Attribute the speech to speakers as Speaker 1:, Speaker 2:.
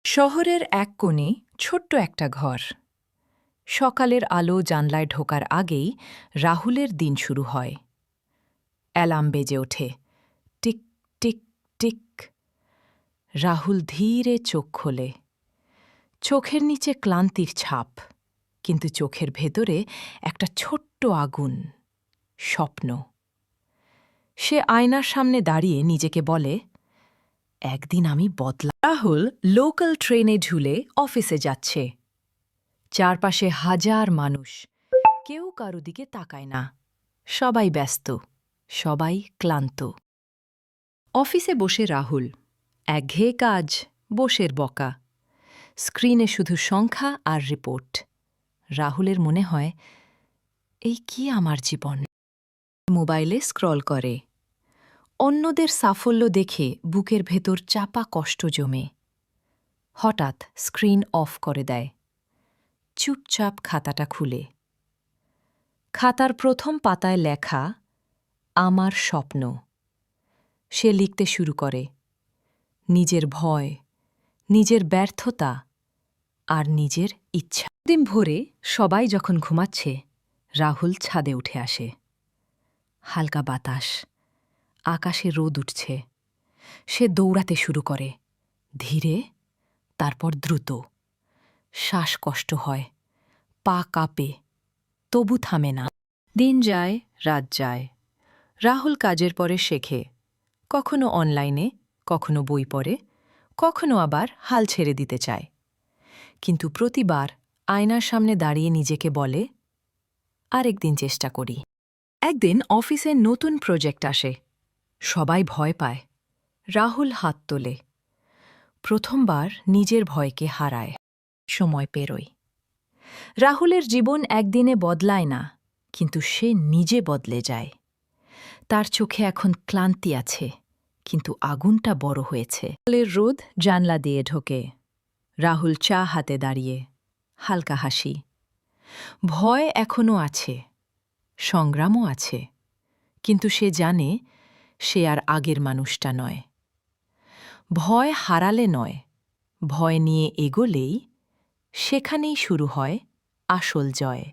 Speaker 1: শহরের এক কোণে ছোট্ট একটা ঘর। সকালের আলো জানলায় ঢোকার আগেই রাহুলের দিন শুরু হয়। অ্যালার্ম বেজে ওঠে, টিক টিক টিক। রাহুল ধীরে চোখ খোলে। চোখের নিচে ক্লান্তির ছাপ, কিন্তু চোখের ভেতরে একটা ছোট্ট আগুন, স্বপ্ন। সে আয়নার সামনে দাঁড়িয়ে নিজেকে বলে, একদিন আমি রাহুল লোকাল ট্রেনে ঝুলে অফিসে যাচ্ছে। চারপাশে হাজার মানুষ, কেউ কারো দিকে তাকায় না। সবাই ব্যস্ত, সবাই ক্লান্ত। অফিসে বসে রাহুল, একঘেয়ে কাজ, বসের বকা। স্ক্রিনে শুধু সংখ্যা আর রিপোর্ট। রাহুলের মনে হয়, এই কি আমার জীবন? মোবাইলে স্ক্রল করে। অন্যদের সাফল্য দেখে বুকের ভেতর চাপা কষ্ট জমে। হঠাৎ স্ক্রিন অফ করে দেয়। চুপচাপ খাতাটা খুলে। খাতার প্রথম পাতায় লেখা, আমার স্বপ্ন। সে লিখতে শুরু করে, নিজের ভয়, নিজের ব্যর্থতা আর নিজের ইচ্ছা। দিন ভোরে সবাই যখন ঘুমাচ্ছে, রাহুল ছাদে উঠে আসে। হালকা বাতাস, আকাশে রোদ উঠছে। সে দৌড়াতে শুরু করে, ধীরে, তারপর দ্রুত। শ্বাসকষ্ট হয়, পা কাঁপে, তবু থামে না। দিন যায়, রাত যায়। রাহুল কাজের পরে শেখে, কখনো অনলাইনে, কখনো বই পড়ে, কখনো আবার হাল ছেড়ে দিতে চায়। কিন্তু প্রতিবার আয়নার সামনে দাঁড়িয়ে নিজেকে বলে, আরেকদিন চেষ্টা করি। একদিন অফিসে নতুন প্রজেক্ট আসে। সবাই ভয় পায়। রাহুল হাত তোলে। প্রথমবার নিজের ভয়কে হারায়। সময় পেরোয়। রাহুলের জীবন একদিনে বদলায় না, কিন্তু সে নিজে বদলে যায়। তার চোখে এখন ক্লান্তি আছে, কিন্তু আগুনটা বড় হয়েছে। সকালের রোদ জানলা দিয়ে ঢোকে। রাহুল চা হাতে দাঁড়িয়ে, হালকা হাসি। ভয় এখনও আছে, সংগ্রামও আছে, কিন্তু সে জানে সে আর আগের মানুষটা নয়। ভয় হারালে নয়, ভয় নিয়ে এগোলেই সেখানেই শুরু হয় আসল জয়।